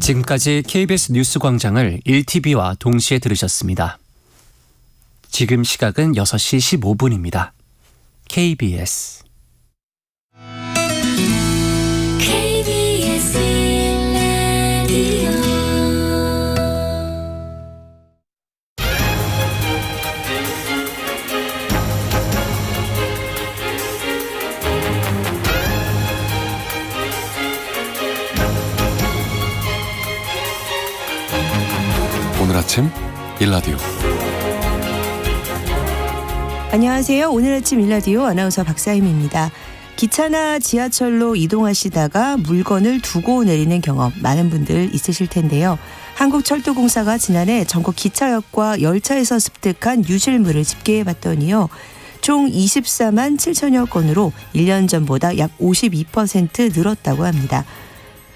지금까지 KBS 뉴스광장을 1TV와 동시에 들으셨습니다. 지금 시각은 6시 15분입니다. KBS 오늘 아침 일라디오. 안녕하세요. 오늘 아침 일라디오 아나운서 박사임입니다. 기차나 지하철로 이동하시다가 물건을 두고 내리는 경험 많은 분들 있으실 텐데요. 한국철도공사가 지난해 전국 기차역과 열차에서 습득한 유실물을 집계해봤더니요. 총 24만 7천여 건으로 1년 전보다 약 52% 늘었다고 합니다.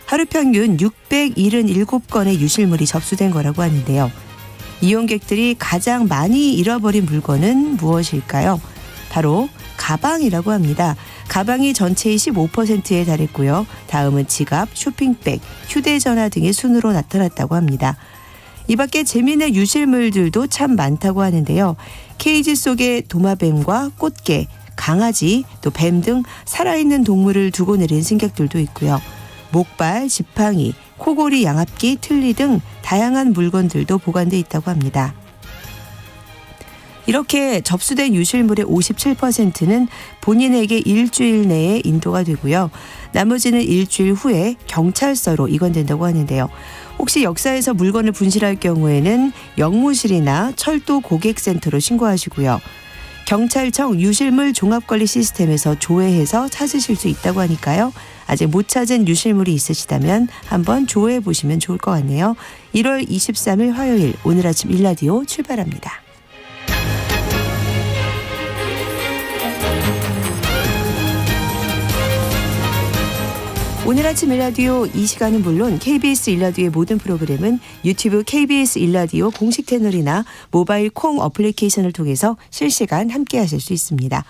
하루 평균 677건의 유실물이 접수된 거라고 하는데요. 이용객들이 가장 많이 잃어버린 물건은 무엇일까요? 바로 가방이라고 합니다. 가방이 전체의 15%에 달했고요. 다음은 지갑, 쇼핑백, 휴대전화 등의 순으로 나타났다고 합니다. 이 밖에 재미있는 유실물들도 참 많다고 하는데요. 케이지 속에 도마뱀과 꽃게, 강아지, 또 뱀 등 살아있는 동물을 두고 내린 승객들도 있고요. 목발, 지팡이, 코골이, 양압기, 틀니 등 다양한 물건들도 보관돼 있다고 합니다. 이렇게 접수된 유실물의 57%는 본인에게 일주일 내에 인도가 되고요. 나머지는 일주일 후에 경찰서로 이관된다고 하는데요. 혹시 역사에서 물건을 분실할 경우에는 영무실이나 철도 고객센터로 신고하시고요. 경찰청 유실물 종합관리 시스템에서 조회해서 찾으실 수 있다고 하니까요. 아직 못 찾은 유실물이 있으시다면 한번 조회해 보시면 좋을 것 같네요. 1월 23일 화요일 오늘 아침 일라디오 출발합니다. 오늘 아침 일라디오 이 시간은 물론 KBS 일라디오의 모든 프로그램은 유튜브 KBS 일라디오 공식 채널이나 모바일 콩 어플리케이션을 통해서 실시간 함께하실 수 있습니다.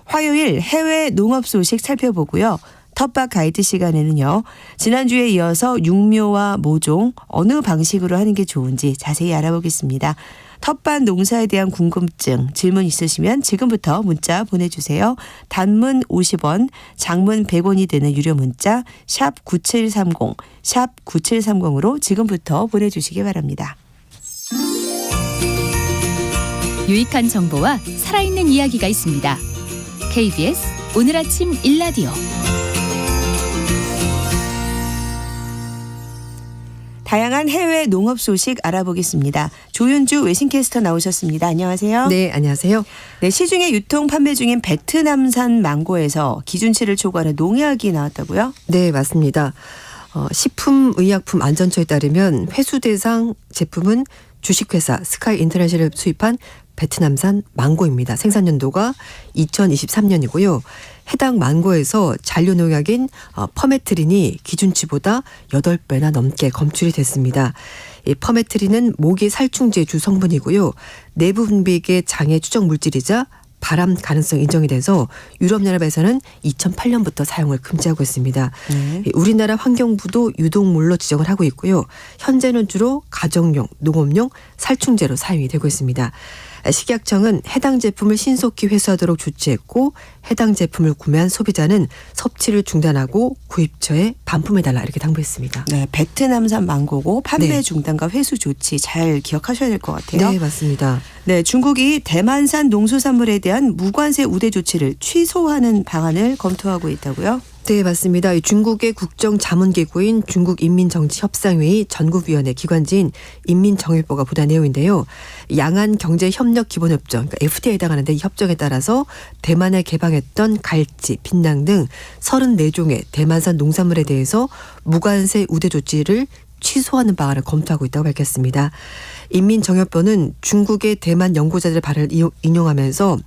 화요일 해외 농업 소식 살펴보고요. 텃밭 가이드 시간에는요. 지난주에 이어서 육묘와 모종 어느 방식으로 하는 게 좋은지 자세히 알아보겠습니다. 텃밭 농사에 대한 궁금증, 질문 있으시면 지금부터 문자 보내주세요. 단문 50원, 장문 100원이 되는 유료 문자 샵 9730, 샵 9730으로 지금부터 보내주시기 바랍니다. 유익한 정보와 살아있는 이야기가 있습니다. KBS 오늘 아침 일라디오. 다양한 해외 농업 소식 알아보겠습니다. 조윤주 외신캐스터 나오셨습니다. 안녕하세요. 네, 안녕하세요. 네, 시중에 유통 판매 중인 베트남산 망고에서 기준치를 초과하는 농약이 나왔다고요? 네, 맞습니다. 식품의약품안전처에 따르면 회수 대상 제품은 주식회사 스카이 인터내셔널 수입한 베트남산 망고입니다. 생산 연도가 2023년이고요. 해당 망고에서 잔류 농약인 퍼메트린이 기준치보다 8배나 넘게 검출이 됐습니다. 이 퍼메트린은 모기 살충제 주 성분이고요. 내부 분비계 장애 추적 물질이자 발암 가능성 인정이 돼서 유럽연합에서는 2008년부터 사용을 금지하고 있습니다. 우리나라 환경부도 유독물로 지정을 하고 있고요. 현재는 주로 가정용, 농업용 살충제로 사용이 되고 있습니다. 식약청은 해당 제품을 신속히 회수하도록 조치했고 해당 제품을 구매한 소비자는 섭취를 중단하고 구입처에 반품해달라 이렇게 당부했습니다. 네, 베트남산 망고고 판매 네. 중단과 회수 조치 잘 기억하셔야 될 것 같아요. 네, 맞습니다. 네, 중국이 대만산 농수산물에 대한 무관세 우대 조치를 취소하는 방안을 검토하고 있다고요? 네, 맞습니다. 중국의 국정자문기구인 중국인민정치협상회의 전국위원회 기관지인 인민정일보가 보도한 내용인데요. 양안경제협력기본협정, 그러니까 FTA에 해당하는데 이 협정에 따라서 대만에 개방했던 갈치, 빈낭 등 34종의 대만산 농산물에 대해서 무관세 우대 조치를 취소하는 방안을 검토하고 있다고 밝혔습니다. 인민정협보는 중국의 대만 연구자들의 발언을 인용하면서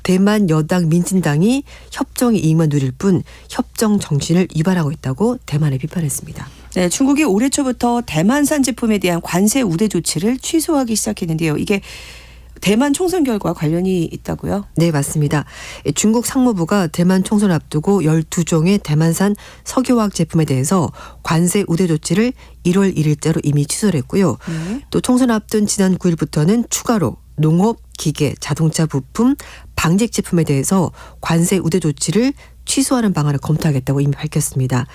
대만 여당 민진당이 협정의 이익만 누릴 뿐 협정 정신을 위반하고 있다고 대만에 비판했습니다. 네, 중국이 올해 초부터 대만산 제품에 대한 관세 우대 조치를 취소하기 시작했는데요. 이게 대만 총선 결과 관련이 있다고요? 네, 맞습니다. 중국 상무부가 대만 총선을 앞두고 12종의 대만산 석유화학 제품에 대해서 관세 우대 조치를 1월 1일자로 이미 취소를 했고요. 또 총선 앞둔 지난 9일부터는 추가로 농업, 기계, 자동차 부품, 방직 제품에 대해서 관세 우대 조치를 취소하는 방안을 검토하겠다고 이미 밝혔습니다.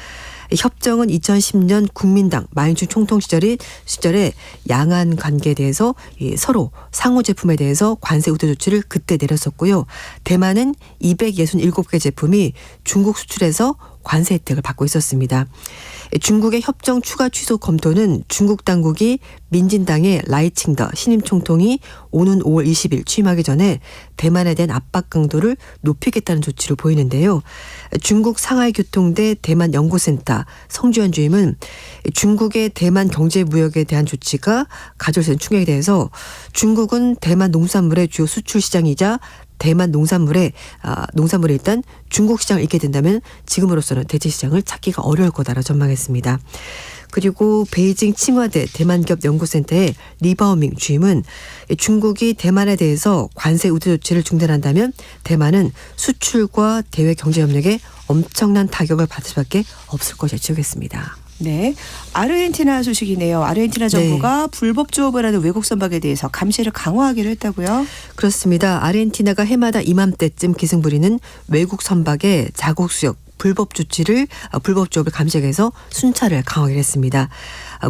협정은 2010년 국민당 마인춘 총통 시절에 양안 관계에 대해서 서로 상호 제품에 대해서 관세 우대 조치를 그때 내렸었고요. 대만은 267개 제품이 중국 수출에서 관세 혜택을 받고 있었습니다. 중국의 협정 추가 취소 검토는 중국 당국이 민진당의 라이칭더 신임 총통이 오는 5월 20일 취임하기 전에 대만에 대한 압박 강도를 높이겠다는 조치로 보이는데요. 중국 상하이 교통대 대만 연구센터 성주현 주임은 중국의 대만 경제 무역에 대한 조치가 가져올 수 있는 충격에 대해서 중국은 대만 농산물의 주요 수출 시장이자 대만 농산물에 일단 중국 시장을 잃게 된다면 지금으로서는 대체 시장을 찾기가 어려울 거다라고 전망했습니다. 그리고 베이징 칭화대 대만기업 연구센터의 리바오밍 주임은 중국이 대만에 대해서 관세 우대 조치를 중단한다면 대만은 수출과 대외 경제 협력에 엄청난 타격을 받을 수밖에 없을 것이라 지적했습니다. 네. 아르헨티나 소식이네요. 아르헨티나 정부가 불법 조업을 하는 외국 선박에 대해서 감시를 강화하기로 했다고요? 그렇습니다. 아르헨티나가 해마다 이맘때쯤 기승 부리는 외국 선박의 자국 수역 불법 조업을 감시하기 위해서 순찰을 강화하기로 했습니다.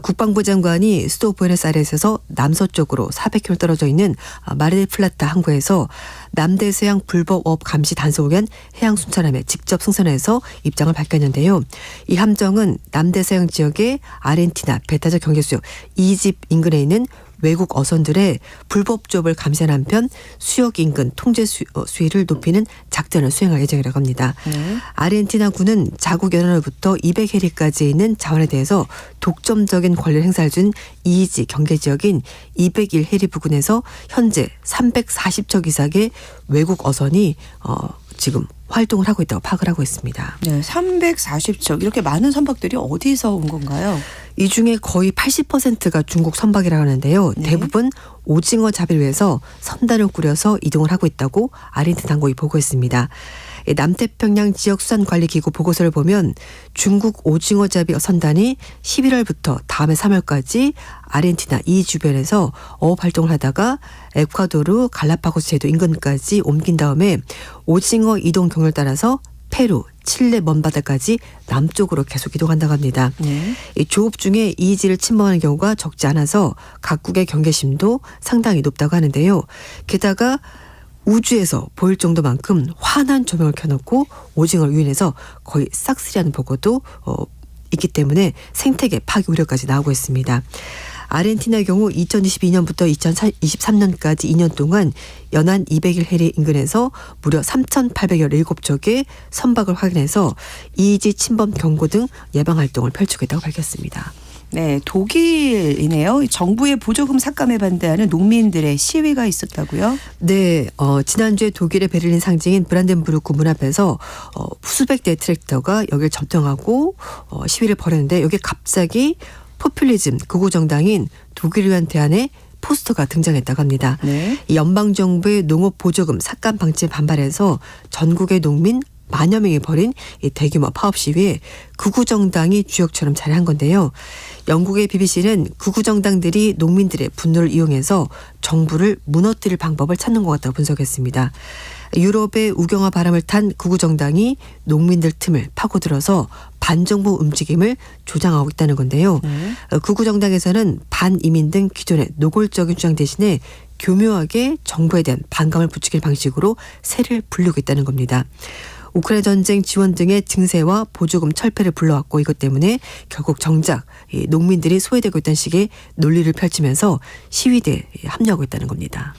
국방부 장관이 수도 부에노스아이레스에서 남서쪽으로 400km 떨어져 있는 마르델 플라타 항구에서 남대서양 불법업 감시 단속을 위한 해양 순찰함에 직접 승선해서 입장을 밝혔는데요. 이 함정은 남대서양 지역의 아르헨티나 배타적 경제수역 2집 인근에 있는 외국 어선들의 불법 조업을 감시하는 한편 수역 인근 통제 수위를 높이는 작전을 수행할 예정이라고 합니다. 아르헨티나군은 자국 연안으로부터 200해리까지 있는 자원에 대해서 독점적인 권리를 행사할 준 이지 경계지역인 201해리 부근에서 현재 340척 이상의 외국 어선이 지금 활동을 하고 있다고 파악을 하고 있습니다. 네, 340척 이렇게 많은 선박들이 어디서 온 건가요? 이 중에 거의 80%가 중국 선박이라고 하는데요. 네. 대부분 오징어 잡이를 위해서 선단을 꾸려서 이동을 하고 있다고 아르헨티나 당국이 보고했습니다. 남태평양 지역수산관리기구 보고서를 보면 중국 오징어 잡이 선단이 11월부터 다음해 3월까지 아르헨티나 이 주변에서 어업 활동을 하다가 에콰도르 갈라파고스 제도 인근까지 옮긴 다음에 오징어 이동 경로를 따라서 페루, 칠레 먼바다까지 남쪽으로 계속 이동한다고 합니다. 네. 이 조업 중에 이지를 침범하는 경우가 적지 않아서 각국의 경계심도 상당히 높다고 하는데요. 게다가 우주에서 보일 정도만큼 환한 조명을 켜놓고 오징어를 유인해서 거의 싹쓸이하는 보고도 있기 때문에 생태계 파괴 우려까지 나오고 있습니다. 아르헨티나의 경우 2022년부터 2023년까지 2년 동안 연안 201해리 인근에서 무려 3,817척의 선박을 확인해서 이지 침범 경고 등 예방 활동을 펼치겠다고 밝혔습니다. 네, 독일이네요. 정부의 보조금 삭감에 반대하는 농민들의 시위가 있었다고요? 네, 지난주에 독일의 베를린 상징인 브란덴부르크 문 앞에서 수백 대의 트랙터가 여기를 점령하고 시위를 벌였는데 여기에 갑자기 포퓰리즘 극우 정당인 독일을 위한 대안의 포스터가 등장했다고 합니다. 네. 이 연방정부의 농업 보조금 삭감 방침에 반발해서 전국의 농민 만여 명이 벌인 이 대규모 파업 시위에 극우 정당이 주역처럼 자리한 건데요. 영국의 BBC는 극우 정당들이 농민들의 분노를 이용해서 정부를 무너뜨릴 방법을 찾는 것 같다고 분석했습니다. 유럽의 우경화 바람을 탄 극우 정당이 농민들 틈을 파고들어서 반정부 움직임을 조장하고 있다는 건데요. 극우 정당에서는 반이민 등 기존의 노골적인 주장 대신에 교묘하게 정부에 대한 반감을 부추길 방식으로 세를 불리고 있다는 겁니다. 우크라이나 전쟁 지원 등의 증세와 보조금 철폐를 불러왔고 이것 때문에 결국 정작 농민들이 소외되고 있다는 식의 논리를 펼치면서 시위대에 합류하고 있다는 겁니다.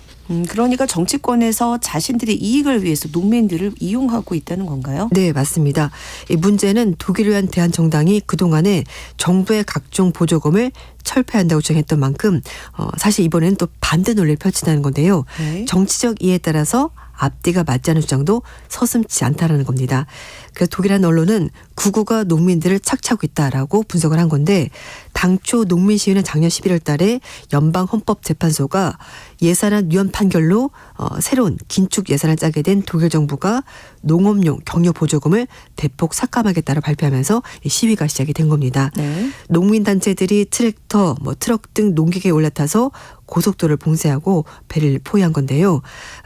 그러니까 정치권에서 자신들의 이익을 위해서 농민들을 이용하고 있다는 건가요? 네, 맞습니다. 이 문제는 독일을 위한 대한정당이 그동안에 정부의 각종 보조금을 철폐한다고 주장했던 만큼 사실 이번에는 또 반대 논리를 펼친다는 건데요. 네. 정치적 이해에 따라서 앞뒤가 맞지 않은 주장도 서슴지 않다라는 겁니다. 그래서 독일한 언론은 구구가 농민들을 착취하고 있다라고 분석을 한 건데 당초 농민 시위는 작년 11월 달에 연방헌법재판소가 예산안 위헌 판결로 새로운 긴축 예산을 짜게 된 독일 정부가 농업용 격려 보조금을 대폭 삭감하겠다고 발표하면서 시위가 시작이 된 겁니다. 네. 농민단체들이 트랙터, 트럭 등 농기계에 올라타서 고속도로를 봉쇄하고 배를 포위한 건데요.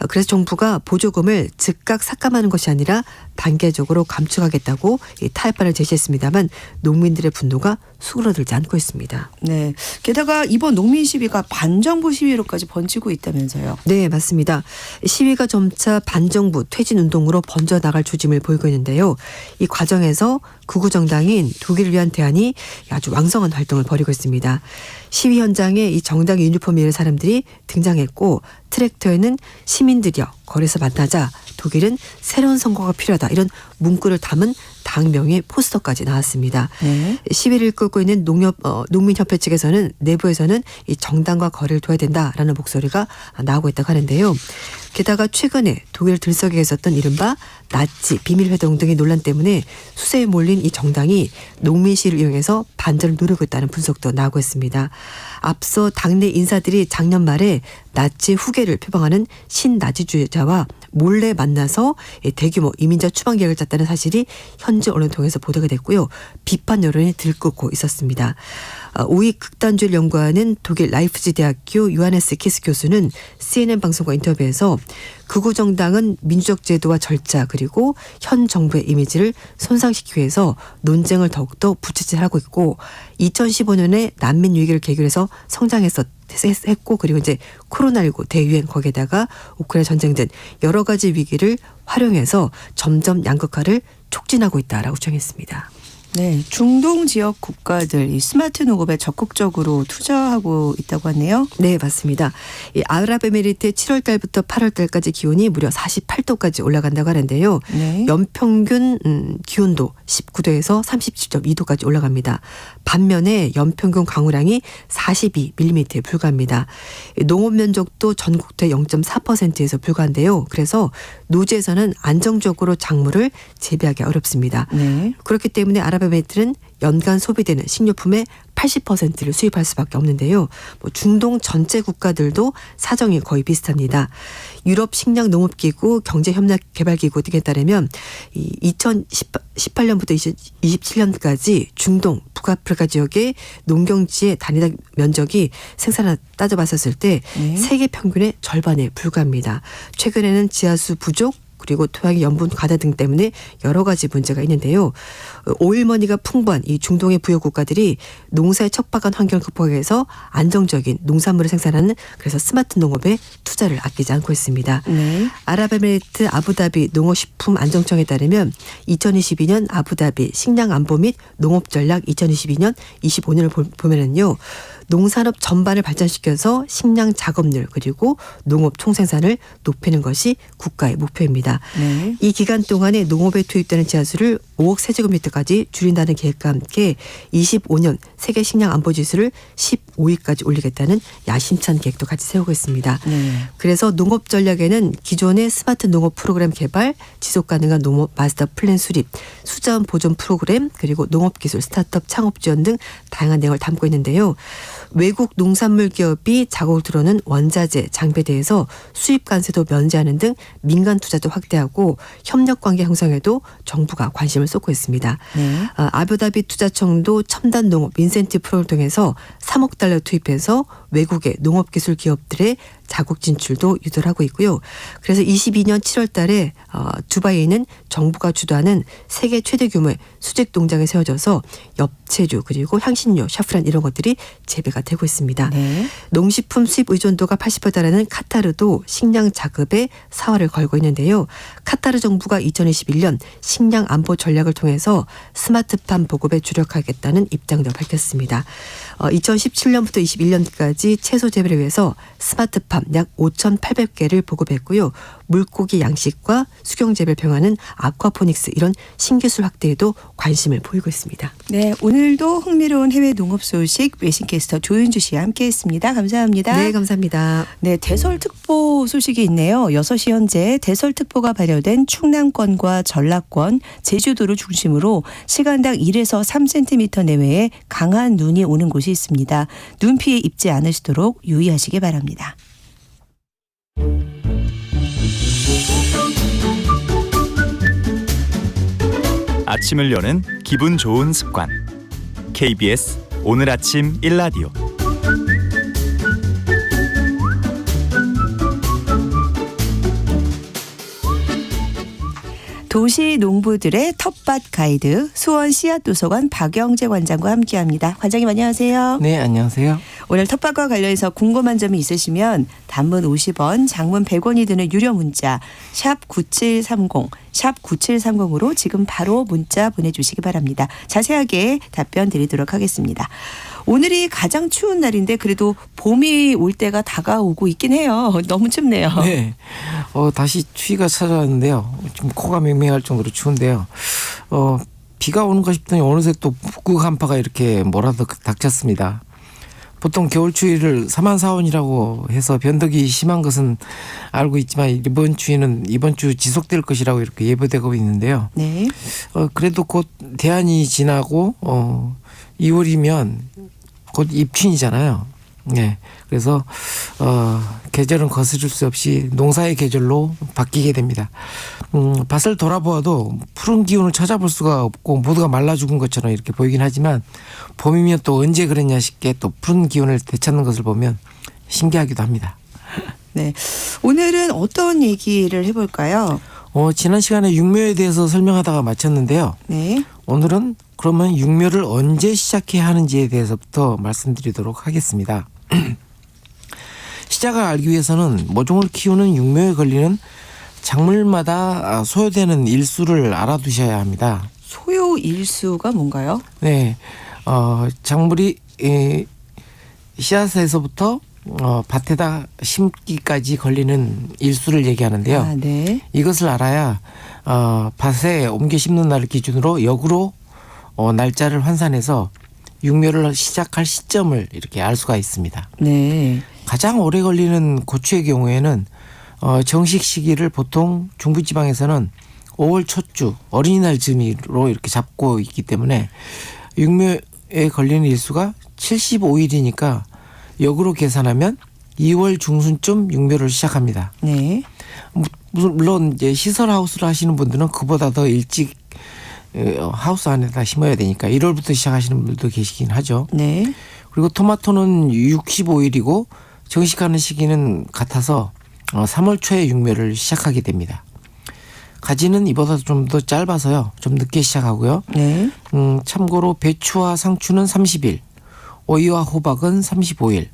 그래서 정부가 보조금을 즉각 삭감하는 것이 아니라 단계적으로 감축하겠다고 타협안을 제시했습니다만 농민들의 분노가 수그러들지 않고 있습니다. 네. 게다가 이번 농민 시위가 반정부 시위로까지 번지고 있다면서요. 네, 맞습니다. 시위가 점차 반정부 퇴진운동으로 번져나갈 조짐을 보이고 있는데요. 이 과정에서 극우정당인 독일을 위한 대안이 아주 왕성한 활동을 벌이고 있습니다. 시위 현장에 이 정당 유니폼을 입은 사람들이 등장했고 트랙터에는 시민들이여 거리에서 만나자 독일은 새로운 선거가 필요하다 이런 문구를 담은 당명의 포스터까지 나왔습니다. 네. 시위를 끌고 있는 농민협회 측에서는 내부에서는 이 정당과 거리를 둬야 된다라는 목소리가 나오고 있다고 하는데요. 게다가 최근에 독일 들썩이에 있었던 이른바 나치 비밀회동 등의 논란 때문에 수세에 몰린 이 정당이 농민 시위를 이용해서 반전을 누르고 있다는 분석도 나오고 있습니다. 앞서 당내 인사들이 작년 말에 나치 후계를 표방하는 신나치주의자와 몰래 만나서 대규모 이민자 추방 계획을 짰다는 사실이 현지 언론을 통해서 보도가 됐고요. 비판 여론이 들끓고 있었습니다. 우익 극단주의를 연구하는 독일 라이프지 대학교 요하네스 키스 교수는 CNN 방송과 인터뷰에서 극우 정당은 민주적 제도와 절차 그리고 현 정부의 이미지를 손상시키기 위해서 논쟁을 더욱더 부채질하고 있고 2015년에 난민 위기를 계기로 해서 성장했고 그리고 이제 코로나19 대유행 거기에다가 우크라이나 전쟁 등 여러 가지 위기를 활용해서 점점 양극화를 촉진하고 있다라고 주장했습니다. 네. 중동 지역 국가들 이 스마트 농업에 적극적으로 투자하고 있다고 하네요. 네, 맞습니다. 이 아랍에미리트의 7월 달부터 8월 달까지 기온이 무려 48도까지 올라간다고 하는데요. 네. 연평균 기온도 19도에서 37.2도까지 올라갑니다. 반면에 연평균 강우량이 42mm에 불과합니다. 농업 면적도 전국토의 0.4%에서 불과한데요. 그래서 노지에서는 안정적으로 작물을 재배하기 어렵습니다. 네. 그렇기 때문에 아랍에미리트는 연간 소비되는 식료품의 80%를 수입할 수밖에 없는데요. 중동 전체 국가들도 사정이 거의 비슷합니다. 유럽 식량농업기구 경제협력개발기구 등에 따르면 2018년부터 2027년까지 중동 북아프리카 지역의 농경지의 단위당 면적이 생산을 따져봤었을 때 네. 세계 평균의 절반에 불과합니다. 최근에는 지하수 부족 그리고 토양의 염분 과다 등 때문에 여러 가지 문제가 있는데요. 오일머니가 풍부한 이 중동의 부여 국가들이 농사에 척박한 환경을 극복하기 위해서 안정적인 농산물을 생산하는 그래서 스마트 농업에 투자를 아끼지 않고 있습니다. 네. 아랍에미리트 아부다비 농업식품안정청에 따르면 2022년 아부다비 식량안보 및 농업전략 2022년 25년을 보면은요. 농산업 전반을 발전시켜서 식량 작업률 그리고 농업 총생산을 높이는 것이 국가의 목표입니다. 네. 이 기간 동안에 농업에 투입되는 지하수를 5억 세제곱미터까지 줄인다는 계획과 함께 25년 세계 식량 안보 지수를 15위까지 올리겠다는 야심찬 계획도 같이 세우고 있습니다. 네. 그래서 농업 전략에는 기존의 스마트 농업 프로그램 개발, 지속 가능한 농업 마스터 플랜 수립, 수자원 보존 프로그램, 그리고 농업기술 스타트업 창업 지원 등 다양한 내용을 담고 있는데요. 외국 농산물 기업이 자국을 들어오는 원자재, 장비에 대해서 수입 관세도 면제하는 등 민간 투자도 확대하고 협력 관계 형성에도 정부가 관심을 쏟고 있습니다. 네. 아부다비 투자청도 첨단 농업 인센티브 프로그램을 통해서 3억 달러 투입해서 외국의 농업기술 기업들의 자국 진출도 유도를 하고 있고요. 그래서 22년 7월 달에 두바이에는 정부가 주도하는 세계 최대 규모의 수직 농장이 세워져서 엽채류 그리고 향신료, 샤프란 이런 것들이 재배가 되고 있습니다. 네. 농식품 수입 의존도가 80%에 달하는 카타르도 식량 자급에 사활을 걸고 있는데요. 카타르 정부가 2021년 식량 안보 전략을 통해서 스마트팜 보급에 주력하겠다는 입장도 밝혔습니다. 2017년부터 21년까지 채소 재배를 위해서 스마트팜 식수함 약 5,800개를 보급했고요. 물고기 양식과 수경재배 병하는 아쿠아포닉스 이런 신기술 확대에도 관심을 보이고 있습니다. 네, 오늘도 흥미로운 해외 농업 소식 외신캐스터 조윤주 씨와 함께했습니다. 감사합니다. 네, 감사합니다. 네, 대설특보 소식이 있네요. 6시 현재 대설특보가 발효된 충남권과 전라권, 제주도를 중심으로 시간당 1에서 3cm 내외의 강한 눈이 오는 곳이 있습니다. 눈 피해 입지 않으시도록 유의하시기 바랍니다. 아침을 여는 기분 좋은 습관. KBS 오늘 아침 일라디오. 도시 농부들의 텃밭 가이드 수원 씨앗도서관 박영재 관장과 함께합니다. 관장님 안녕하세요. 네, 안녕하세요. 오늘 텃밭과 관련해서 궁금한 점이 있으시면 단문 50원, 장문 100원이 드는 유료 문자 샵 9730, 샵 9730으로 지금 바로 문자 보내주시기 바랍니다. 자세하게 답변 드리도록 하겠습니다. 오늘이 가장 추운 날인데 그래도 봄이 올 때가 다가오고 있긴 해요. 너무 춥네요. 네, 다시 추위가 찾아왔는데요. 지금 코가 맹맹할 정도로 추운데요. 비가 오는가 싶더니 어느새 또 북극 한파가 이렇게 몰아닥쳤습니다. 보통 겨울 추위를 사만사원이라고 해서 변덕이 심한 것은 알고 있지만 이번 추위는 이번 주 지속될 것이라고 이렇게 예보되고 있는데요. 네. 그래도 곧 대안이 지나고 2월이면 곧 입춘이잖아요. 네. 그래서 계절은 거스를 수 없이 농사의 계절로 바뀌게 됩니다. 밭을 돌아보아도 푸른 기운을 찾아볼 수가 없고 모두가 말라 죽은 것처럼 이렇게 보이긴 하지만 봄이면 또 언제 그랬냐 싶게 또 푸른 기운을 되찾는 것을 보면 신기하기도 합니다. 네. 오늘은 어떤 얘기를 해볼까요? 지난 시간에 육묘에 대해서 설명하다가 마쳤는데요. 네. 오늘은 그러면 육묘를 언제 시작해야 하는지에 대해서부터 말씀드리도록 하겠습니다. 시작을 알기 위해서는 모종을 키우는 육묘에 걸리는 작물마다 소요되는 일수를 알아두셔야 합니다. 소요 일수가 뭔가요? 네, 작물이 씨앗에서부터 밭에다 심기까지 걸리는 일수를 얘기하는데요. 아, 네. 이것을 알아야 밭에 옮겨 심는 날을 기준으로 역으로 날짜를 환산해서 육묘를 시작할 시점을 이렇게 알 수가 있습니다. 네. 가장 오래 걸리는 고추의 경우에는 정식 시기를 보통 중부지방에서는 5월 첫 주 어린이날 즈음으로 이렇게 잡고 있기 때문에 육묘에 걸리는 일수가 75일이니까 역으로 계산하면 2월 중순쯤 육묘를 시작합니다. 네. 물론 이제 시설 하우스를 하시는 분들은 그보다 더 일찍 하우스 안에다 심어야 되니까 1월부터 시작하시는 분들도 계시긴 하죠. 네. 그리고 토마토는 65일이고 정식하는 시기는 같아서 3월 초에 육묘를 시작하게 됩니다. 가지는 이보다 좀 더 짧아서요. 좀 늦게 시작하고요. 네. 참고로 배추와 상추는 30일, 오이와 호박은 35일,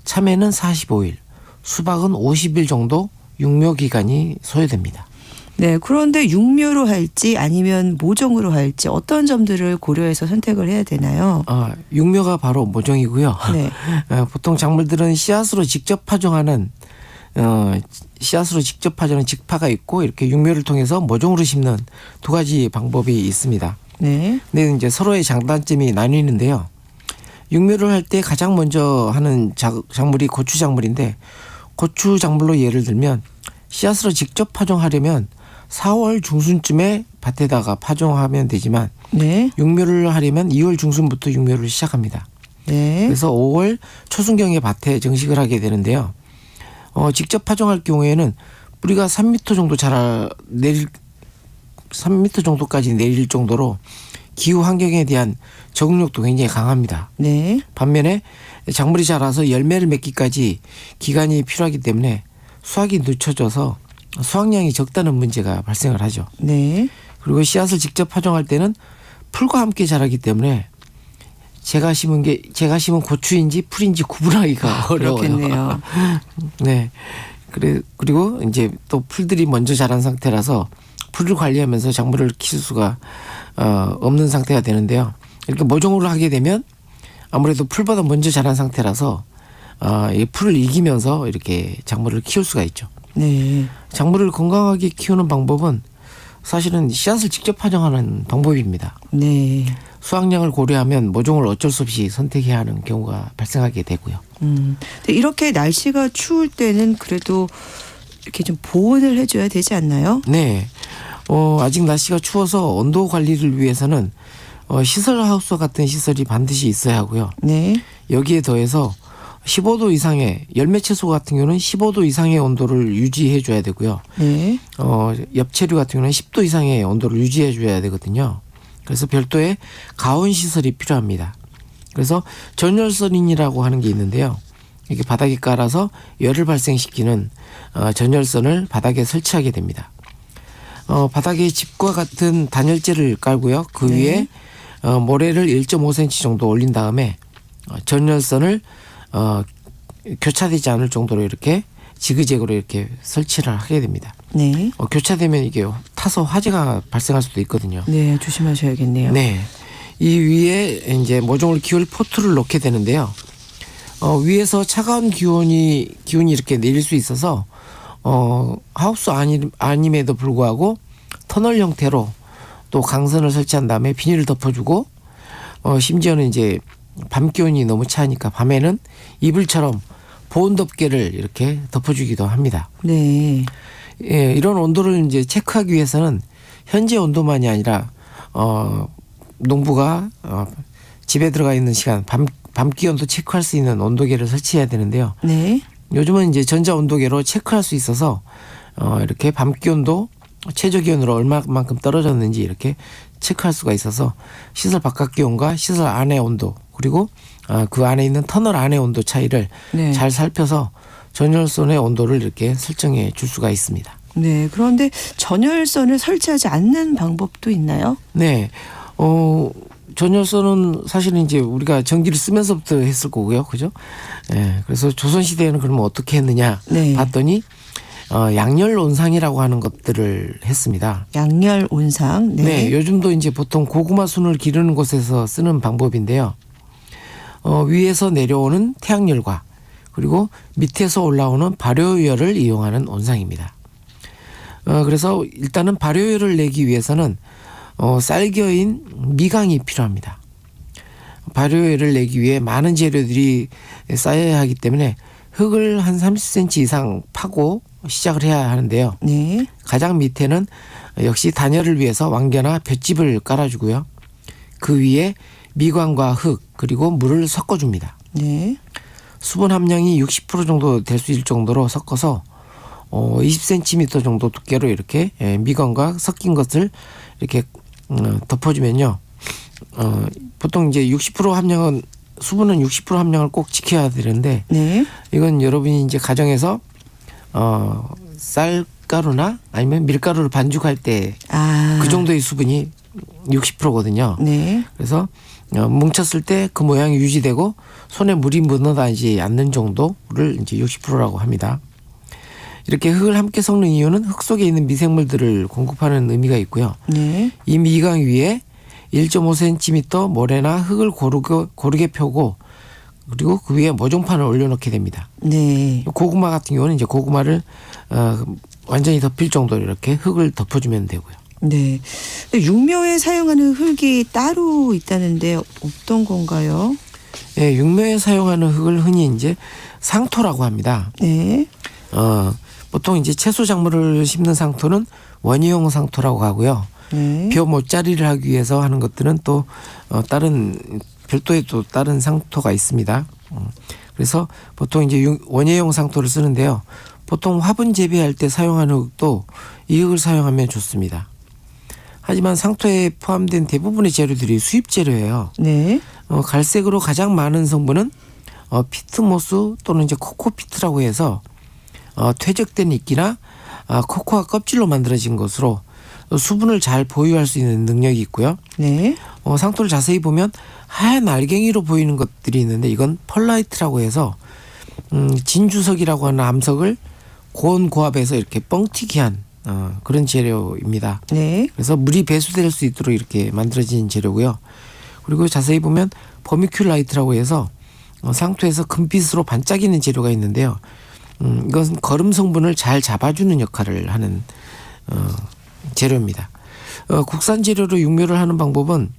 참외는 45일, 수박은 50일 정도 육묘 기간이 소요됩니다. 네. 그런데 육묘로 할지 아니면 모종으로 할지 어떤 점들을 고려해서 선택을 해야 되나요? 육묘가 바로 모종이고요. 네. 보통 작물들은 씨앗으로 직접 파종하는 직파가 있고 이렇게 육묘를 통해서 모종으로 심는 두 가지 방법이 있습니다. 네. 근데 이제 서로의 장단점이 나뉘는데요. 육묘를 할 때 가장 먼저 하는 작물이 고추 작물인데 고추 작물로 예를 들면 씨앗으로 직접 파종하려면 4월 중순쯤에 밭에다가 파종하면 되지만 네. 육묘를 하려면 2월 중순부터 육묘를 시작합니다. 네. 그래서 5월 초순경에 밭에 정식을 하게 되는데요. 직접 파종할 경우에는 뿌리가 3m 정도 3m 정도까지 내릴 정도로 기후 환경에 대한 적응력도 굉장히 강합니다. 네. 반면에 작물이 자라서 열매를 맺기까지 기간이 필요하기 때문에 수확이 늦춰져서 수확량이 적다는 문제가 발생을 하죠. 네. 그리고 씨앗을 직접 파종할 때는 풀과 함께 자라기 때문에 제가 심은 고추인지 풀인지 구분하기가 어려워요. 그렇겠네요. 네. 그리고 이제 또 풀들이 먼저 자란 상태라서 풀을 관리하면서 작물을 키울 수가 없는 상태가 되는데요. 이렇게 모종으로 하게 되면 아무래도 풀보다 먼저 자란 상태라서 이 풀을 이기면서 이렇게 작물을 키울 수가 있죠. 네. 작물을 건강하게 키우는 방법은 사실은 씨앗을 직접 파종하는 방법입니다. 네. 수확량을 고려하면 모종을 어쩔 수 없이 선택해야 하는 경우가 발생하게 되고요. 근데 이렇게 날씨가 추울 때는 그래도 이렇게 좀 보온을 해줘야 되지 않나요? 네. 아직 날씨가 추워서 온도 관리를 위해서는 시설 하우스 같은 시설이 반드시 있어야 하고요. 네. 여기에 더해서 15도 이상의 열매 채소 같은 경우는 15도 이상의 온도를 유지해 줘야 되고요. 네. 엽채류 같은 경우는 10도 이상의 온도를 유지해 줘야 되거든요. 그래서 별도의 가온 시설이 필요합니다. 그래서 전열선이라고 하는 게 있는데요. 이렇게 바닥에 깔아서 열을 발생시키는 전열선을 바닥에 설치하게 됩니다. 바닥에 집과 같은 단열재를 깔고요. 그 네. 위에 모래를 1.5cm 정도 올린 다음에 전열선을 교차되지 않을 정도로 이렇게 지그재그로 이렇게 설치를 하게 됩니다. 네. 교차되면 이게 타서 화재가 발생할 수도 있거든요. 네, 조심하셔야겠네요. 네. 이 위에 이제 모종을 키울 포트를 놓게 되는데요. 위에서 차가운 기운이 이렇게 내릴 수 있어서 하우스 아님에도 불구하고 터널 형태로 또 강선을 설치한 다음에 비닐을 덮어주고 심지어는 이제 밤 기온이 너무 차니까 밤에는 이불처럼 보온 덮개를 이렇게 덮어주기도 합니다. 네. 예, 이런 온도를 이제 체크하기 위해서는 현재 온도만이 아니라 농부가 집에 들어가 있는 시간 밤 기온도 체크할 수 있는 온도계를 설치해야 되는데요. 네. 요즘은 이제 전자 온도계로 체크할 수 있어서 이렇게 밤 기온도 최저 기온으로 얼마만큼 떨어졌는지 이렇게 체크할 수가 있어서 시설 바깥 기온과 시설 안의 온도 그리고 그 안에 있는 터널 안의 온도 차이를 네. 잘 살펴서 전열선의 온도를 이렇게 설정해 줄 수가 있습니다. 네. 그런데 전열선을 설치하지 않는 방법도 있나요? 네. 전열선은 사실은 이제 우리가 전기를 쓰면서부터 했을 거고요. 그죠? 네. 그래서 조선시대에는 그러면 어떻게 했느냐 네. 봤더니 양열 온상이라고 하는 것들을 했습니다. 양열 온상. 네. 네. 요즘도 이제 보통 고구마 순을 기르는 곳에서 쓰는 방법인데요. 위에서 내려오는 태양열과 그리고 밑에서 올라오는 발효열을 이용하는 온상입니다. 그래서 일단은 발효열을 내기 위해서는 쌀겨인 미강이 필요합니다. 발효열을 내기 위해 많은 재료들이 쌓여야 하기 때문에 흙을 한 30cm 이상 파고 시작을 해야 하는데요. 네. 가장 밑에는 역시 단열을 위해서 왕겨나 볏짚을 깔아주고요. 그 위에 미광과 흙 그리고 물을 섞어줍니다. 네. 수분 함량이 60% 정도 될 수 있을 정도로 섞어서 20cm 정도 두께로 이렇게 미광과 섞인 것을 이렇게 덮어주면요. 보통 이제 60% 함량은 수분은 60% 함량을 꼭 지켜야 되는데 네. 이건 여러분이 이제 가정에서 쌀가루나 아니면 밀가루를 반죽할 때 그 정도의 수분이 60%거든요. 네. 그래서 뭉쳤을 때 그 모양이 유지되고 손에 물이 묻어나지 않는 정도를 이제 60%라고 합니다. 이렇게 흙을 함께 섞는 이유는 흙 속에 있는 미생물들을 공급하는 의미가 있고요. 네. 이 미강 위에 1.5cm 모래나 흙을 고르게 펴고 그리고 그 위에 모종판을 올려놓게 됩니다. 네. 고구마 같은 경우는 이제 고구마를 완전히 덮일 정도로 이렇게 흙을 덮어주면 되고요. 네. 근데 육묘에 사용하는 흙이 따로 있다는데 어떤 건가요? 예, 육묘에 사용하는 흙을 흔히 이제 상토라고 합니다. 네. 보통 이제 채소 작물을 심는 상토는 원예용 상토라고 하고요. 네. 벼 모짜리를 하기 위해서 하는 것들은 또 다른 별도의 또 다른 상토가 있습니다. 그래서 보통 이제 원예용 상토를 쓰는데요. 보통 화분 재배할 때 사용하는 흙도 이 흙을 사용하면 좋습니다. 하지만 상토에 포함된 대부분의 재료들이 수입 재료예요. 네. 갈색으로 가장 많은 성분은 피트모스 또는 이제 코코피트라고 해서 퇴적된 이끼나 코코아 껍질로 만들어진 것으로 수분을 잘 보유할 수 있는 능력이 있고요. 네. 상토를 자세히 보면 하얀 알갱이로 보이는 것들이 있는데 이건 펄라이트라고 해서 진주석이라고 하는 암석을 고온 고압해서 이렇게 뻥튀기 한 그런 재료입니다. 네. 그래서 물이 배수될 수 있도록 이렇게 만들어진 재료고요. 그리고 자세히 보면 버미큘라이트라고 해서 상토에서 금빛으로 반짝이는 재료가 있는데요. 이것은 거름 성분을 잘 잡아주는 역할을 하는 재료입니다. 국산 재료로 육묘를 하는 방법은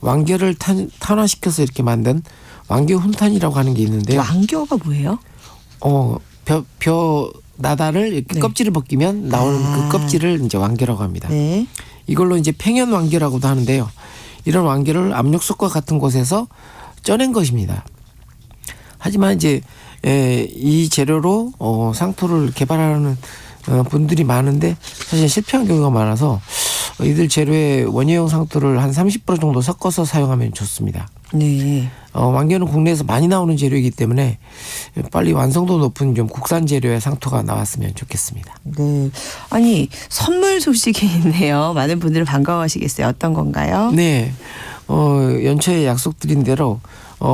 왕겨를 탄화시켜서 이렇게 만든 왕겨 훈탄이라고 하는 게 있는데요. 왕겨가 뭐예요? 벼 나다를 이렇게 네. 껍질을 벗기면 나오는 그 껍질을 이제 왕겨라고 합니다. 네. 이걸로 이제 팽연 왕겨라고도 하는데요. 이런 왕겨를 압력솥과 같은 곳에서 쪄낸 것입니다. 하지만 이제 이 재료로 상토를 개발하는 분들이 많은데 사실 실패한 경우가 많아서 이들 재료에 원예용 상토를 한 30% 정도 섞어서 사용하면 좋습니다. 네. 왕겨는 국내에서 많이 나오는 재료이기 때문에 빨리 완성도 높은 좀 국산 재료의 상토가 나왔으면 좋겠습니다. 네. 아니, 선물 소식이 있네요. 많은 분들 반가워하시겠어요. 어떤 건가요? 네. 연초에 약속드린 대로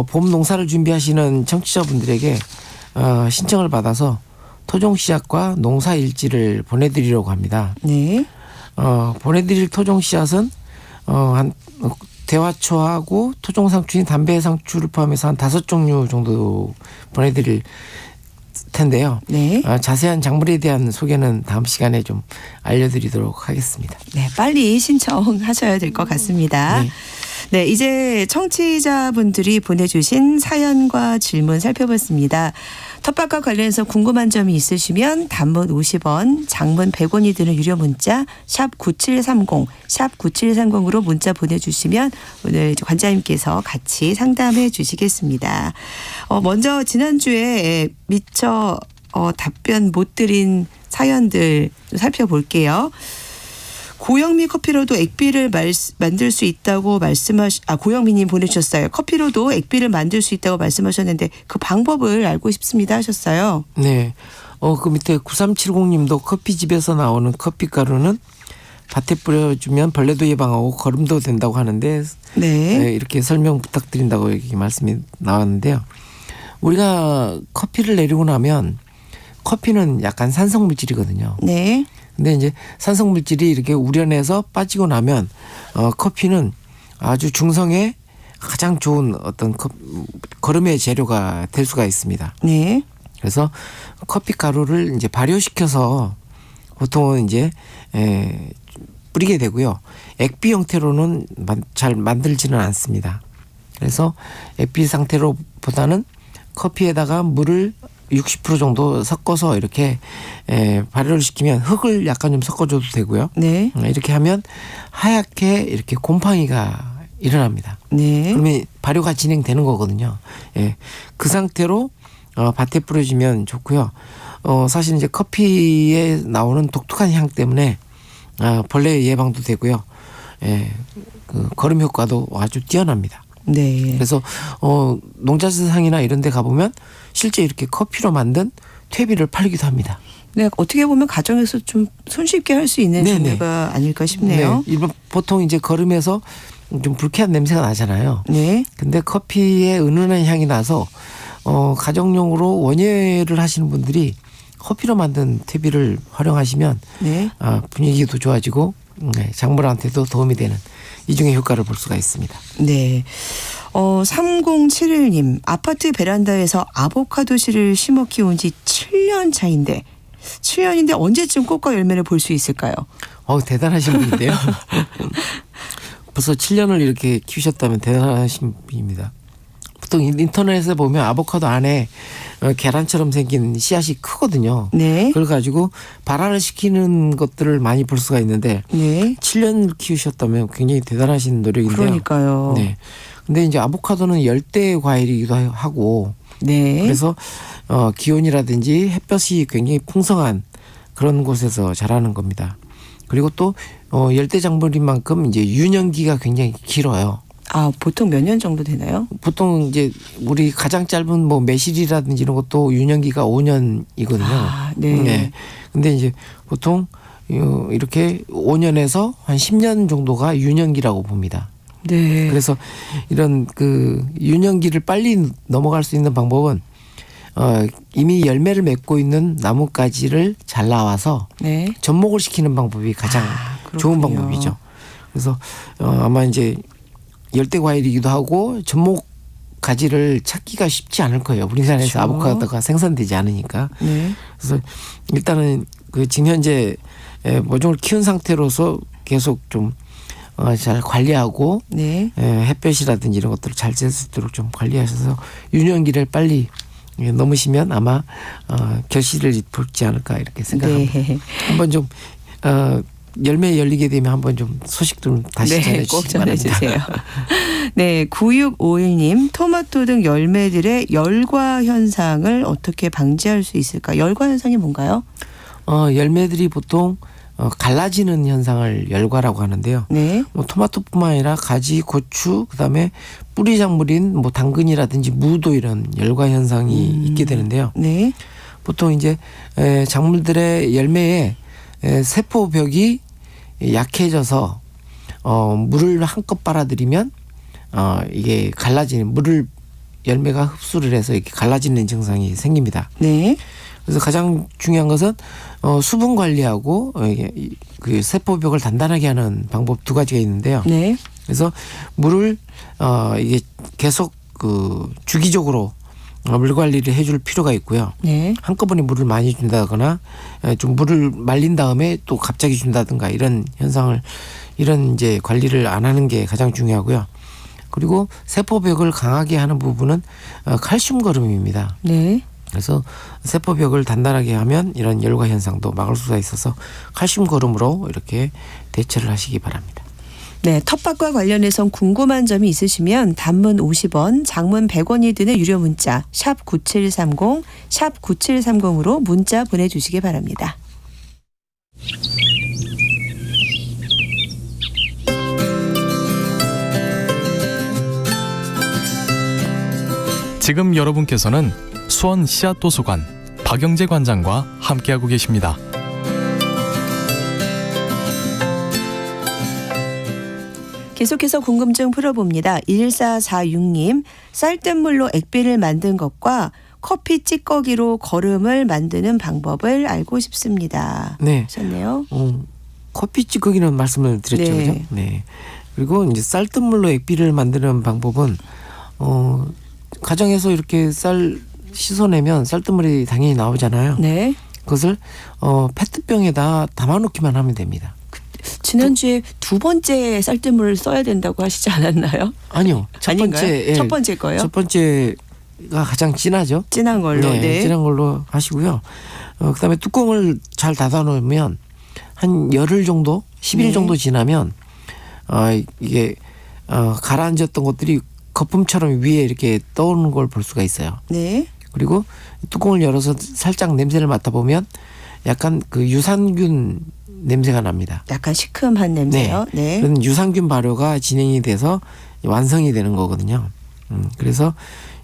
봄 농사를 준비하시는 청취자분들에게 신청을 받아서 토종 씨앗과 농사 일지를 보내드리려고 합니다. 네. 보내드릴 토종 씨앗은 한 대화초하고 토종 상추인 담배 상추를 포함해서 한 5종류 정도 보내드릴 텐데요. 네. 자세한 작물에 대한 소개는 다음 시간에 좀 알려드리도록 하겠습니다. 네, 빨리 신청하셔야 될 것 같습니다. 네. 네, 이제 청취자분들이 보내주신 사연과 질문 살펴봤습니다. 텃밭과 관련해서 궁금한 점이 있으시면 단문 50원, 장문 100원이 드는 유료 문자 샵 9730, 샵 9730으로 문자 보내주시면 오늘 관장님께서 같이 상담해 주시겠습니다. 먼저 지난주에 미처 답변 못 드린 사연들 살펴볼게요. 고영미 커피로도 액비를 만들 수 있다고 고영미님 보내주셨어요. 커피로도 액비를 만들 수 있다고 말씀하셨는데 그 방법을 알고 싶습니다 하셨어요. 네. 그 밑에 9370님도 커피집에서 나오는 커피가루는 밭에 뿌려주면 벌레도 예방하고 거름도 된다고 하는데 네. 이렇게 설명 부탁드린다고 이렇게 말씀이 나왔는데요. 우리가 커피를 내리고 나면 커피는 약간 산성물질이거든요. 네. 근데 이제 산성물질이 이렇게 우려내서 빠지고 나면 커피는 아주 중성의 가장 좋은 어떤 거름의 재료가 될 수가 있습니다. 네. 그래서 커피 가루를 이제 발효시켜서 보통은 이제 뿌리게 되고요. 액비 형태로는 잘 만들지는 않습니다. 그래서 액비 상태로보다는 커피에다가 물을 60% 정도 섞어서 이렇게 발효를 시키면 흙을 약간 좀 섞어줘도 되고요. 네. 이렇게 하면 하얗게 이렇게 곰팡이가 일어납니다. 네. 그러면 발효가 진행되는 거거든요. 예. 그 상태로 밭에 뿌려주면 좋고요. 사실 이제 커피에 나오는 독특한 향 때문에 벌레 예방도 되고요. 예. 그 거름 효과도 아주 뛰어납니다. 네. 그래서 농자재상이나 이런 데 가보면 실제 이렇게 커피로 만든 퇴비를 팔기도 합니다. 네, 어떻게 보면 가정에서 좀 손쉽게 할 수 있는 네네. 종류가 아닐까 싶네요. 네. 일반 보통 이제 거름에서 좀 불쾌한 냄새가 나잖아요. 네. 근데 커피의 은은한 향이 나서 가정용으로 원예를 하시는 분들이 커피로 만든 퇴비를 활용하시면 네. 분위기도 좋아지고 작물한테도 도움이 되는 이중의 효과를 볼 수가 있습니다. 네. 3071님, 아파트 베란다에서 아보카도 씨를 심어 키운 지 7년 차인데 7년인데 언제쯤 꽃과 열매를 볼 수 있을까요? 대단하신 분인데요. 벌써 7년을 이렇게 키우셨다면 대단하신 분입니다. 보통 인터넷에 보면 아보카도 안에 계란처럼 생긴 씨앗이 크거든요. 네. 그걸 가지고 발화를 시키는 것들을 많이 볼 수가 있는데 네. 7년 키우셨다면 굉장히 대단하신 노력인데요. 그러니까요. 네. 근데 이제 아보카도는 열대 과일이기도 하고 네. 그래서 기온이라든지 햇볕이 굉장히 풍성한 그런 곳에서 자라는 겁니다. 그리고 또 열대 작물인 만큼 이제 유년기가 굉장히 길어요. 보통 몇 년 정도 되나요? 보통 이제 우리 가장 짧은 뭐 매실이라든지 이런 것도 유년기가 5년이거든요. 네. 근데 이제 보통 이렇게 5년에서 한 10년 정도가 유년기라고 봅니다. 네. 그래서 이런 그 유년기를 빨리 넘어갈 수 있는 방법은 이미 열매를 맺고 있는 나뭇가지를 잘라와서 네. 접목을 시키는 방법이 가장 좋은 그렇군요. 방법이죠. 그래서 아마 이제 열대 과일이기도 하고 접목 가지를 찾기가 쉽지 않을 거예요. 우리나라에서 그렇죠. 아보카도가 생산되지 않으니까. 네. 그래서 일단은 그 지금 현재 모종을 키운 상태로서 계속 좀 잘 관리하고 네. 햇볕이라든지 이런 것들을 잘 잴 수 있도록 좀 관리하셔서 유년기를 빨리 넘으시면 아마 결실을 볼지 않을까 이렇게 생각합니다. 네. 한번 좀 열매 열리게 되면 한번 좀 소식 좀 다시 네, 전해주시기 꼭 바랍니다. 전해주세요. 네, 9651님 토마토 등 열매들의 열과 현상을 어떻게 방지할 수 있을까? 열과 현상이 뭔가요? 열매들이 보통 갈라지는 현상을 열과라고 하는데요. 네. 뭐 토마토뿐만 아니라 가지, 고추, 그다음에 뿌리 작물인 뭐 당근이라든지 무도 이런 열과 현상이 있게 되는데요. 네. 보통 이제 작물들의 열매에 세포벽이 약해져서 물을 한껏 빨아들이면 이게 갈라지는 물을 열매가 흡수를 해서 이렇게 갈라지는 증상이 생깁니다. 네. 그래서 가장 중요한 것은 수분 관리하고 그 세포벽을 단단하게 하는 방법 두 가지가 있는데요. 네. 그래서 물을 이게 계속 그 주기적으로 물 관리를 해줄 필요가 있고요. 네. 한꺼번에 물을 많이 준다거나 좀 물을 말린 다음에 또 갑자기 준다든가 이런 현상을 이런 이제 관리를 안 하는 게 가장 중요하고요. 그리고 세포벽을 강하게 하는 부분은 칼슘 거름입니다. 네. 그래서 세포벽을 단단하게 하면 이런 열과 현상도 막을 수가 있어서 칼슘 거름으로 이렇게 대처를 하시기 바랍니다. 네, 텃밭과 관련해서 궁금한 점이 있으시면 단문 50원, 장문 100원이 드는 유료 문자 샵 9730, 샵 9730으로 문자 보내주시기 바랍니다. 지금 여러분께서는 수원 씨앗도서관 박영재 관장과 함께하고 계십니다. 계속해서 궁금증 풀어봅니다. 1446님, 쌀뜨물로 액비를 만든 것과 커피 찌꺼기로 거름을 만드는 방법을 알고 싶습니다. 네. 하셨네요. 커피 찌꺼기는 말씀을 드렸죠. 네. 그죠? 네. 그리고 이제 쌀뜨물로 액비를 만드는 방법은 가정에서 이렇게 쌀 씻어내면 쌀뜨물이 당연히 나오잖아요. 네. 그것을 페트병에다 담아놓기만 하면 됩니다. 지난주에 두 번째 쌀뜨물을 써야 된다고 하시지 않았나요? 아니요. 첫 아닌가요? 번째 첫 번째 거요? 첫 번째가 가장 진하죠. 진한 걸로. 네. 진한 걸로 하시고요. 그다음에 뚜껑을 잘 닫아놓으면 한 열흘 정도, 10일 네. 정도 지나면 이게 가라앉았던 것들이 거품처럼 위에 이렇게 떠오르는 걸 볼 수가 있어요. 네. 그리고 뚜껑을 열어서 살짝 냄새를 맡아보면 약간 그 유산균 냄새가 납니다. 약간 시큼한 냄새요. 네. 그런 유산균 발효가 진행이 돼서 완성이 되는 거거든요. 그래서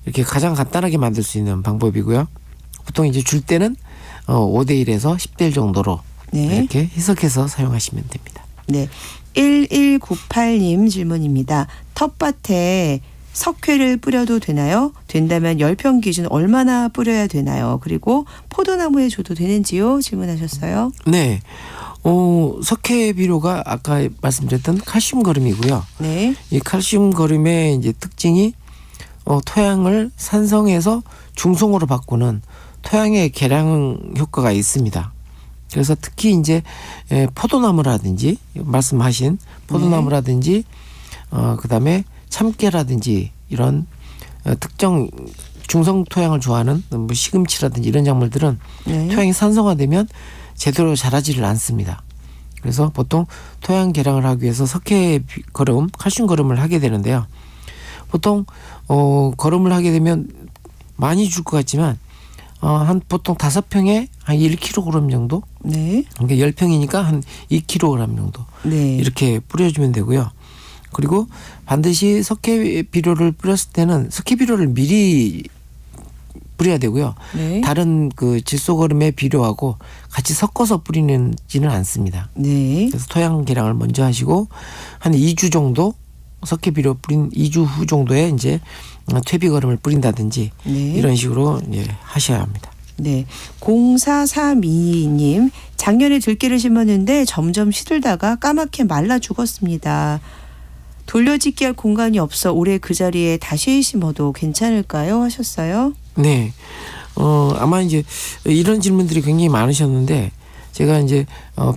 이렇게 가장 간단하게 만들 수 있는 방법이고요. 보통 이제 줄 때는 5대1에서 10대1 정도로 네. 이렇게 희석해서 사용하시면 됩니다. 네. 1198님 질문입니다. 텃밭에 석회를 뿌려도 되나요? 된다면 열평 기준 얼마나 뿌려야 되나요? 그리고 포도나무에 줘도 되는지요? 질문하셨어요. 네. 석회 비료가 아까 말씀드렸던 칼슘 거름이고요. 네. 이 칼슘 거름의 이제 특징이 토양을 산성에서 중성으로 바꾸는 토양의 개량 효과가 있습니다. 그래서 특히 이제 포도나무라든지 말씀하신 포도나무라든지 그다음에 참깨라든지 이런 특정 중성 토양을 좋아하는 뭐 시금치라든지 이런 작물들은 네. 토양이 산성화되면 제대로 자라지를 않습니다. 그래서 보통 토양 개량을 하기 위해서 석회 거름, 칼슘 거름을 하게 되는데요. 보통 거름을 하게 되면 많이 줄 것 같지만 한 보통 5평에 한 1kg 정도, 네. 그러니까 10평이니까 한 2kg 정도 네. 이렇게 뿌려주면 되고요. 그리고 반드시 석회 비료를 뿌렸을 때는 석회 비료를 미리 뿌려야 되고요. 네. 다른 그 질소거름의 비료하고 같이 섞어서 뿌리지는 않습니다. 네. 그래서 토양 개량을 먼저 하시고 한 2주 정도 석회 비료 뿌린 2주 후 정도에 이제 퇴비거름을 뿌린다든지 네. 이런 식으로 이제 하셔야 합니다. 네. 0432님, 작년에 들깨를 심었는데 점점 시들다가 까맣게 말라 죽었습니다. 돌려짓기 할 공간이 없어 올해 그 자리에 다시 심어도 괜찮을까요? 하셨어요. 네. 아마 이제 이런 질문들이 굉장히 많으셨는데 제가 이제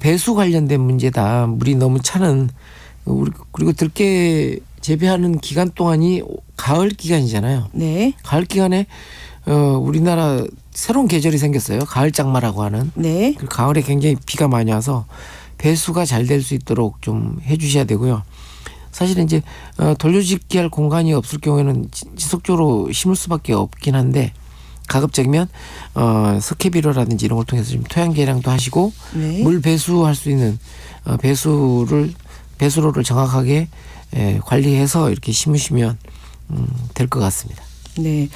배수 관련된 문제다. 물이 너무 차는 그리고 들깨 재배하는 기간 동안이 가을 기간이잖아요. 네. 가을 기간에 우리나라 새로운 계절이 생겼어요. 가을 장마라고 하는. 네. 그 가을에 굉장히 비가 많이 와서 배수가 잘 될 수 있도록 좀 해주셔야 되고요. 사실은 이제 돌려짓기 할 공간이 없을 경우에는 지속적으로 심을 수밖에 없긴 한데 가급적이면 스케비로라든지 이런 걸 통해서 좀 토양 개량도 하시고 네. 물 배수할 수 있는 배수로를 정확하게 관리해서 이렇게 심으시면 될 것 같습니다. 네.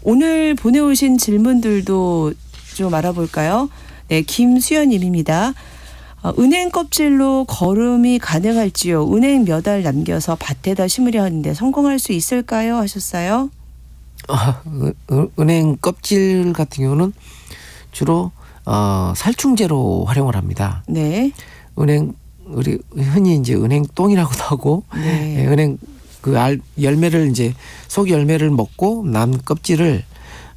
오늘 보내오신 질문들도 좀 알아볼까요? 네, 김수연님입니다. 은행 껍질로 거름이 가능할지요? 은행 몇 알 남겨서 밭에다 심으려 하는데 성공할 수 있을까요? 하셨어요. 은행 껍질 같은 경우는 주로 살충제로 활용을 합니다. 네. 우리 흔히 이제 은행 똥이라고도 하고 네. 은행 그 열매를 이제 속 열매를 먹고 난 껍질을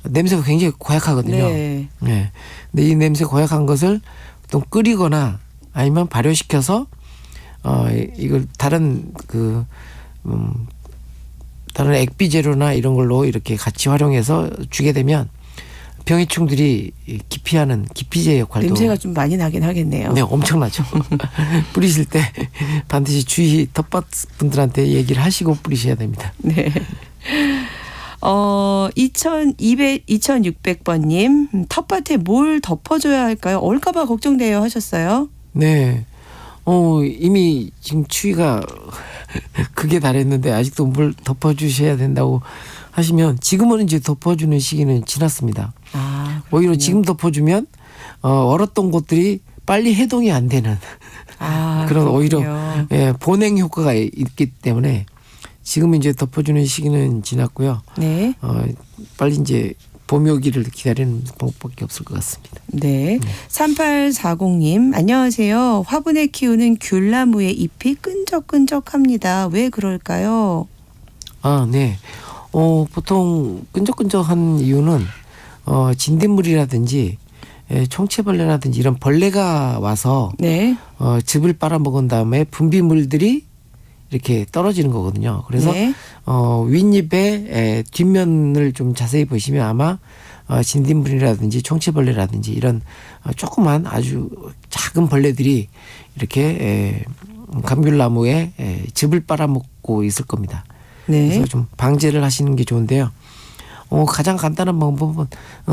냄새가 굉장히 고약하거든요. 네. 네. 근데 이 냄새 고약한 것을 또 끓이거나 아니면 발효시켜서 이걸 다른 다른 액비 재료나 이런 걸로 이렇게 같이 활용해서 주게 되면 병해충들이 기피하는 기피제 역할도 냄새가 좀 많이 나긴 하겠네요. 네, 엄청나죠. 뿌리실 때 반드시 주위 텃밭 분들한테 얘기를 하시고 뿌리셔야 됩니다. 네. 2600번님, 텃밭에 뭘 덮어줘야 할까요? 얼까봐 걱정돼요 하셨어요. 네. 이미 지금 추위가 극에 달했는데 아직도 뭘 덮어주셔야 된다고 하시면 지금은 이제 덮어주는 시기는 지났습니다. 아, 오히려 지금 덮어주면 얼었던 곳들이 빨리 해동이 안 되는 그런 오히려 보냉 효과가 있기 때문에 지금 이제 덮어주는 시기는 지났고요. 네. 빨리 이제 봄이오기를 기다리는 방법밖에 없을 것 같습니다. 네. 3840님, 안녕하세요. 화분에 키우는 귤나무의 잎이 끈적끈적합니다. 왜 그럴까요? 네. 보통 끈적끈적한 이유는 진딧물이라든지 총채벌레라든지 이런 벌레가 와서 네. 즙을 빨아먹은 다음에 분비물들이 이렇게 떨어지는 거거든요. 그래서 네. 윗잎의 뒷면을 좀 자세히 보시면 아마 진딧물이라든지 총채벌레라든지 이런 조그만 아주 작은 벌레들이 이렇게 감귤나무에 즙을 빨아먹고 있을 겁니다. 네. 그래서 좀 방제를 하시는 게 좋은데요. 가장 간단한 방법은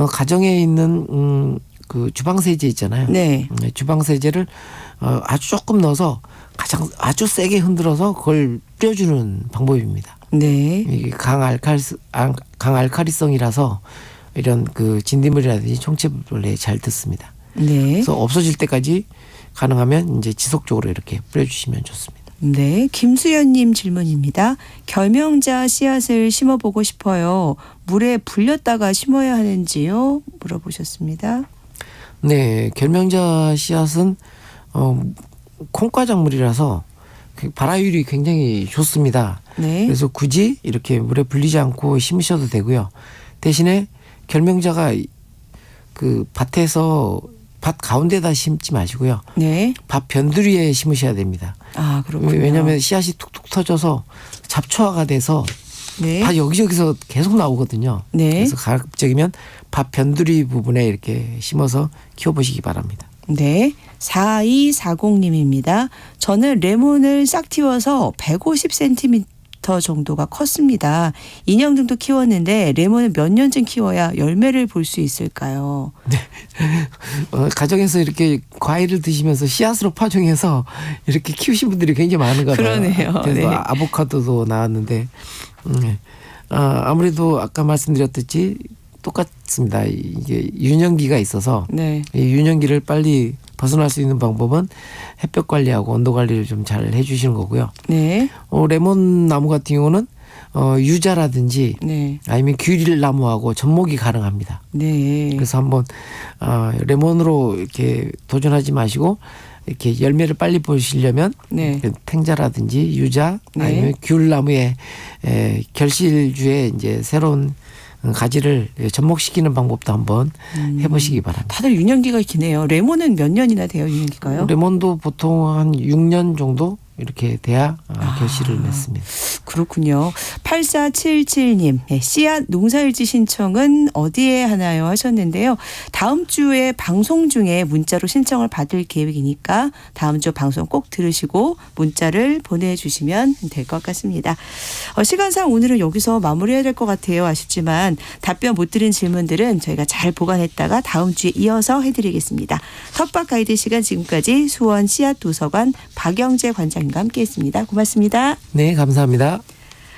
가정에 있는 그 주방세제 있잖아요. 네. 주방세제를 아주 조금 넣어서 아주 세게 흔들어서 그걸 뿌려주는 방법입니다. 네. 이게 강알칼리성이라서 이런 그 진딧물이라든지 총채벌레에 잘 듣습니다. 네. 그래서 없어질 때까지 가능하면 이제 지속적으로 이렇게 뿌려주시면 좋습니다. 네. 김수연님 질문입니다. 결명자 씨앗을 심어보고 싶어요. 물에 불렸다가 심어야 하는지요? 물어보셨습니다. 네, 결명자 씨앗은 콩과작물이라서 발화율이 굉장히 좋습니다. 네. 그래서 굳이 이렇게 물에 불리지 않고 심으셔도 되고요. 대신에 결명자가 그 밭에서 밭 가운데다 심지 마시고요. 네. 밭 변두리에 심으셔야 됩니다. 아, 그렇군요. 왜냐하면 씨앗이 툭툭 터져서 잡초화가 돼서 네. 다 여기저기서 계속 나오거든요. 네. 그래서 가급적이면 밭 변두리 부분에 이렇게 심어서 키워보시기 바랍니다. 네. 4240님입니다. 저는 레몬을 싹 틔워서 150cm 정도가 컸습니다. 2년 정도 키웠는데 레몬은 몇 년쯤 키워야 열매를 볼 수 있을까요? 가정에서 이렇게 과일을 드시면서 씨앗으로 파종해서 이렇게 키우신 분들이 굉장히 많은가 봐요. 그러네요. 그래서 네. 아보카도도 나왔는데 아무래도 아까 말씀드렸듯이 똑같습니다. 이게 유년기가 있어서 네. 이 유년기를 빨리 벗어날 수 있는 방법은 햇볕 관리하고 온도 관리를 좀 잘 해주시는 거고요. 네. 레몬 나무 같은 경우는 유자라든지 네. 아니면 귤 나무하고 접목이 가능합니다. 네. 그래서 한번 레몬으로 이렇게 도전하지 마시고 이렇게 열매를 빨리 보시려면 네. 그 탱자라든지 유자 네. 아니면 귤나무의 결실주에 이제 새로운 가지를 접목시키는 방법도 한번 해보시기 바랍니다. 다들 유년기가 기네요. 레몬은 몇 년이나 돼요, 유년기가요? 레몬도 보통 한 6년 정도 이렇게 돼야 결실을 맺습니다. 그렇군요. 8477님, 씨앗 농사일지 신청은 어디에 하나요 하셨는데요. 다음 주에 방송 중에 문자로 신청을 받을 계획이니까 다음 주 방송 꼭 들으시고 문자를 보내주시면 될 것 같습니다. 시간상 오늘은 여기서 마무리해야 될 것 같아요. 아쉽지만 답변 못 드린 질문들은 저희가 잘 보관했다가 다음 주에 이어서 해드리겠습니다. 텃밭 가이드 시간 지금까지 수원 씨앗도서관 박영재 관장님과 함께했습니다. 고맙습니다. 네, 감사합니다.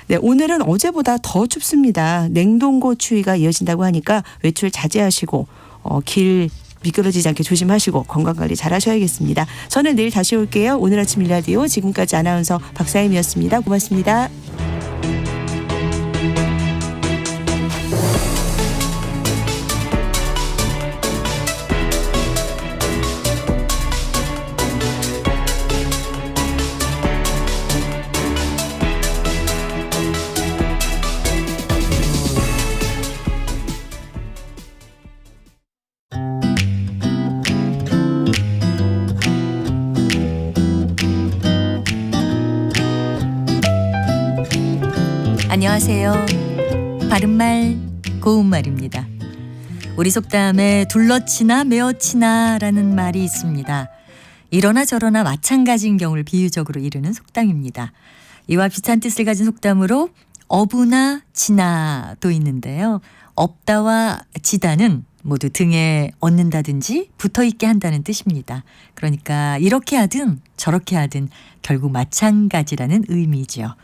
네, 오늘은 어제보다 더 춥습니다. 냉동고 추위가 이어진다고 하니까 외출 자제하시고 길 미끄러지지 않게 조심하시고 건강관리 잘 하셔야겠습니다. 저는 내일 다시 올게요. 오늘 아침 일라디오 지금까지 아나운서 박사임이었습니다. 고맙습니다. 안녕하세요. 바른말 고운말입니다. 우리 속담에 둘러치나 메어치나라는 말이 있습니다. 이러나 저러나 마찬가지인 경우를 비유적으로 이르는 속담입니다. 이와 비슷한 뜻을 가진 속담으로 어부나 지나도 있는데요. 업다와 지다는 모두 등에 얹는다든지 붙어있게 한다는 뜻입니다. 그러니까 이렇게 하든 저렇게 하든 결국 마찬가지라는 의미죠.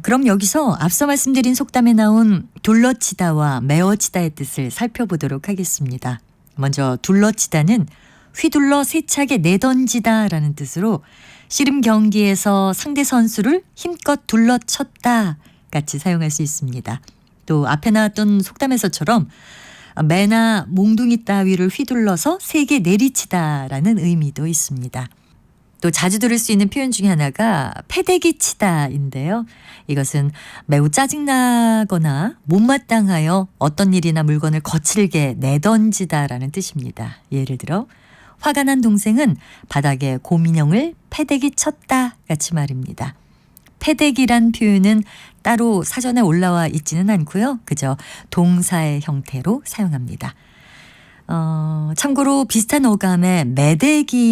그럼 여기서 앞서 말씀드린 속담에 나온 둘러치다와 메어치다의 뜻을 살펴보도록 하겠습니다. 먼저 둘러치다는 휘둘러 세차게 내던지다라는 뜻으로 씨름 경기에서 상대 선수를 힘껏 둘러쳤다 같이 사용할 수 있습니다. 또 앞에 나왔던 속담에서처럼 매나 몽둥이 따위를 휘둘러서 세게 내리치다라는 의미도 있습니다. 또 자주 들을 수 있는 표현 중에 하나가 패대기 치다인데요. 이것은 매우 짜증나거나 못마땅하여 어떤 일이나 물건을 거칠게 내던지다라는 뜻입니다. 예를 들어 화가 난 동생은 바닥에 곰인형을 패대기 쳤다 같이 말입니다. 패대기란 표현은 따로 사전에 올라와 있지는 않고요. 그저 동사의 형태로 사용합니다. 참고로 비슷한 어감의 매대기